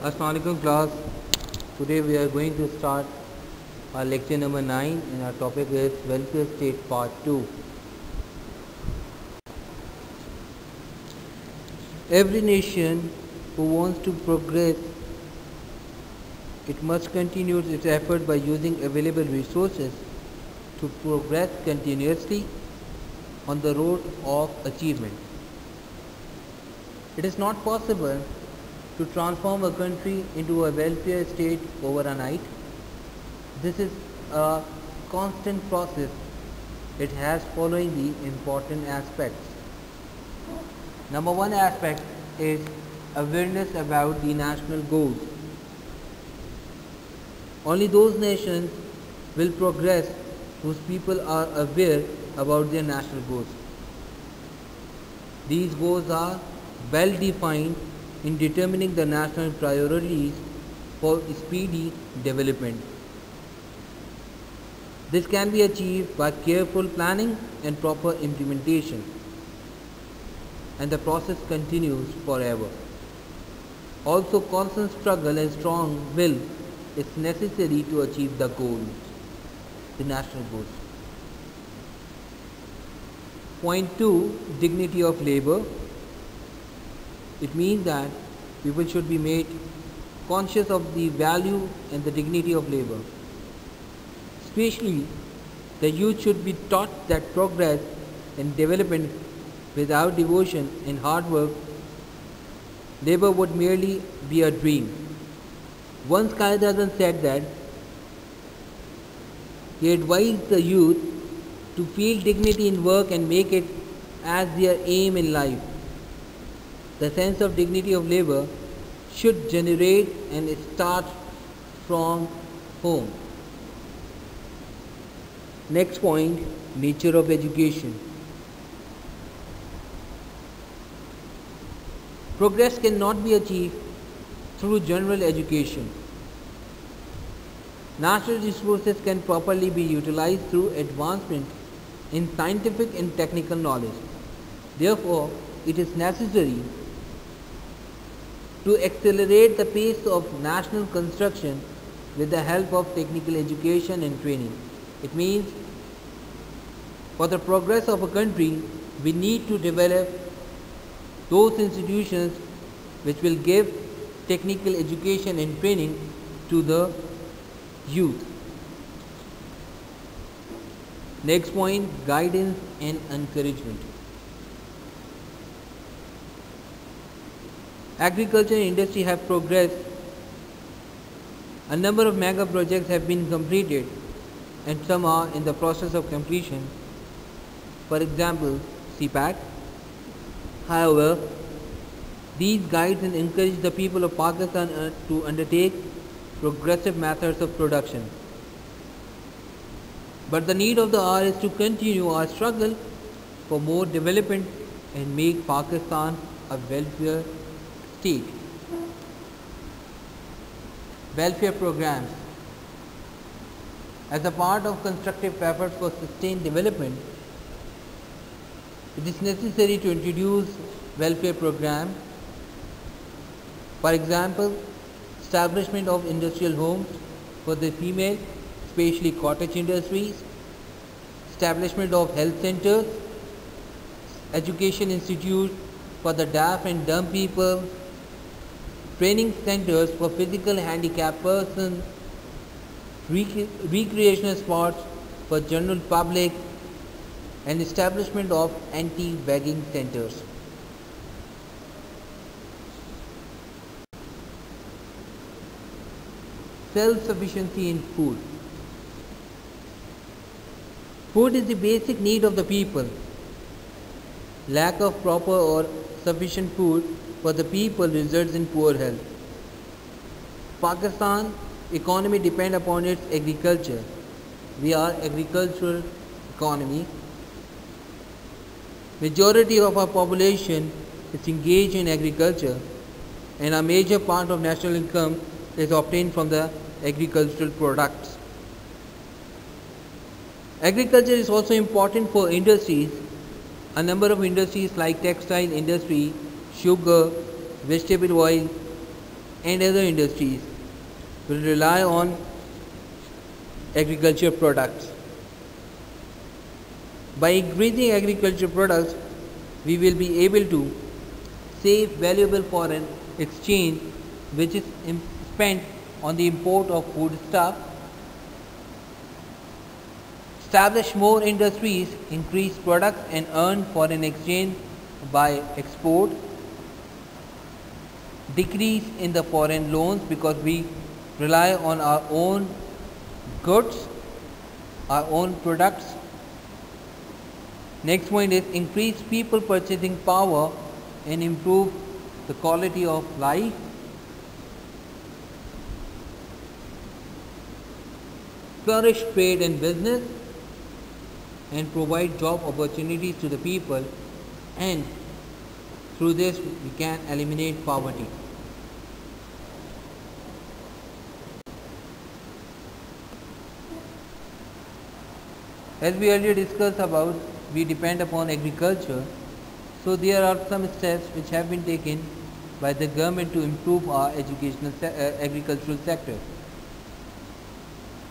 Assalamualaikum class. Today we are going to start our lecture number 9 and our topic is welfare state part 2. Every nation who wants to progress, it must continue its effort by using available resources to progress continuously on the road of achievement. It is not possible to transform a country into a welfare state over a night. This is a constant process. It has following the important aspects. Number one aspect is awareness about the national goals. Only those nations will progress whose people are aware about their national goals. These goals are well defined in determining the national priorities for speedy development. This can be achieved by careful planning and proper implementation, and the process continues forever. Also, constant struggle and strong will is necessary to achieve the goals, the national goals. Point 2, dignity of labor. It means that people should be made conscious of the value and the dignity of labor. Especially, the youth should be taught that progress and development without devotion and hard work, labor would merely be a dream. Once Kalidasan said that he advised the youth to feel dignity in work and make it as their aim in life. The sense of dignity of labor should generate and start from home. Next point, nature of education. Progress cannot be achieved through general education. Natural resources can properly be utilized through advancement in scientific and technical knowledge. Therefore, it is necessary to accelerate the pace of national construction with the help of technical education and training. It means for the progress of a country, we need to develop those institutions which will give technical education and training to the youth. Next point, guidance and encouragement. Agriculture and industry have progressed. A number of mega projects have been completed and some are in the process of completion. For example, CPAT. However, these guides and encourage the people of Pakistan to undertake progressive methods of production. But the need of the hour is to continue our struggle for more development and make Pakistan a welfare state. Welfare programs. As a part of constructive efforts for sustained development, it is necessary to introduce welfare programs. For example, establishment of industrial homes for the female, especially cottage industries, establishment of health centers, education institute for the deaf and dumb people, training centers for physical handicapped persons, recreational spots for general public, and establishment of anti-begging centers. Self-sufficiency in food. Food is the basic need of the people. Lack of proper or sufficient food for the people results in poor health. Pakistan economy depends upon its agriculture. We are agricultural economy. Majority of our population is engaged in agriculture and a major part of national income is obtained from the agricultural products. Agriculture is also important for industries. A number of industries like textile industry, sugar, vegetable oil, and other industries will rely on agriculture products. By increasing agriculture products, we will be able to save valuable foreign exchange which is spent on the import of foodstuff, establish more industries, increase products and earn foreign exchange by export, decrease in the foreign loans because we rely on our own goods, our own products. Next point is increase people purchasing power and improve the quality of life. Flourish trade and business and provide job opportunities to the people, and through this we can eliminate poverty. As we earlier discussed about, we depend upon agriculture, so there are some steps which have been taken by the government to improve our agricultural sector.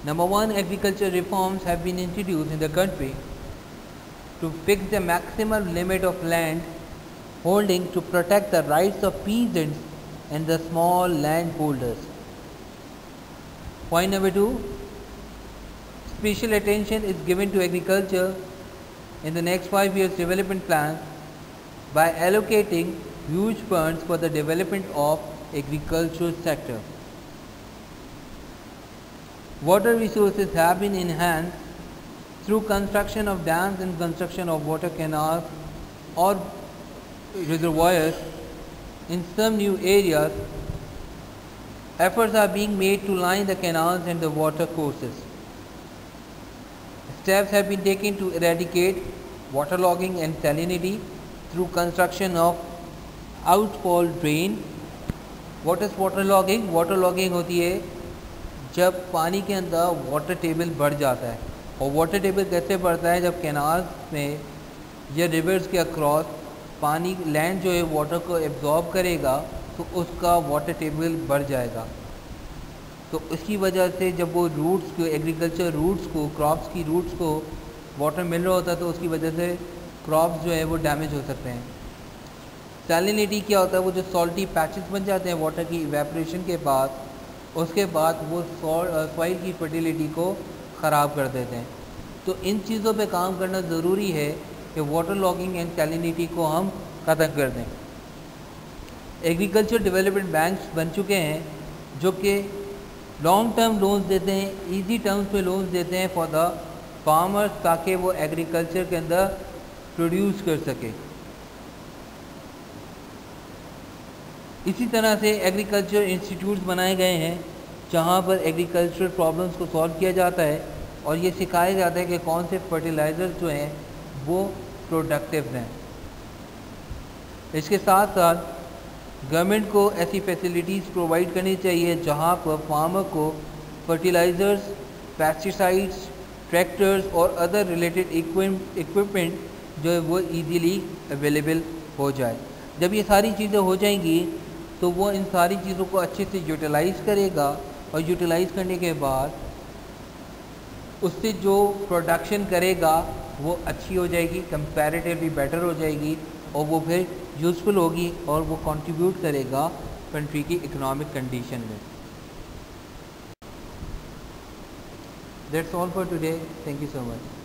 Number one, agriculture reforms have been introduced in the country to fix the maximum limit of land holding to protect the rights of peasants and the small landholders. Point number two, special attention is given to agriculture in the next 5 years development plan by allocating huge funds for the development of agricultural sector. Water resources have been enhanced through construction of dams and construction of water canals or reservoirs in some new areas. Efforts are being made to line the canals and the water courses. Steps have been taken to eradicate waterlogging and salinity through construction of outfall drain. What is waterlogging? Waterlogging होती है जब पानी के अंदर water table बढ़ जाता है, और वाटर टेबल कैसे बढ़ता है? जब कैनाल्स में या रिवर्स के अक्रॉस पानी लैंड जो है वाटर को एब्जॉर्ब करेगा तो उसका वाटर टेबल बढ़ जाएगा। तो इसकी वजह से जब वो रूट्स को, एग्रीकल्चर रूट्स को, क्रॉप्स की रूट्स को वाटर मिल रहा होता है तो उसकी वजह से क्रॉप्स जो है वो डैमेज हो सकते हैं। सैलिनिटी क्या होता है? वो जो सॉल्टी पैचेस बन जाते हैं वाटर की इवेपोरेशन के बाद, उसके बाद वो सॉइल की फर्टिलिटी को ख़राब कर देते हैं। तो इन चीज़ों पे काम करना ज़रूरी है कि वाटर लॉगिंग एंड सैलिनिटी को हम ख़त्म कर दें। एग्रीकल्चर डेवलपमेंट बैंक्स बन चुके हैं जो कि लॉन्ग टर्म लोन्स देते हैं, इजी टर्म्स पे लोन्स देते हैं फॉर द फार्मर्स, ताकि वो एग्रीकल्चर के अंदर प्रोड्यूस कर सके। इसी तरह से एग्रीकल्चर इंस्टीट्यूट्स बनाए गए हैं जहाँ पर एग्रीकल्चरल प्रॉब्लम्स को सॉल्व किया जाता है और ये सिखाया जाता है कि कौन से फर्टिलाइज़र्स जो हैं वो प्रोडक्टिव हैं। इसके साथ साथ गवर्नमेंट को ऐसी फैसिलिटीज़ प्रोवाइड करनी चाहिए जहाँ पर फार्मर को फर्टिलाइज़र्स, पेस्टिसाइड्स, ट्रैक्टर्स और अदर रिलेटेड इक्विपमेंट जो है वो ईजीली अवेलेबल हो जाए। जब ये सारी चीज़ें हो जाएंगी तो वो इन सारी चीज़ों को अच्छे से यूटिलाइज़ करेगा और यूटिलाइज़ करने के बाद उससे जो प्रोडक्शन करेगा वो अच्छी हो जाएगी, कंपैरेटिवली बेटर हो जाएगी और वो फिर यूज़फुल होगी और वो कंट्रीब्यूट करेगा कंट्री की इकोनॉमिक कंडीशन में। That's all for today. Thank you so much.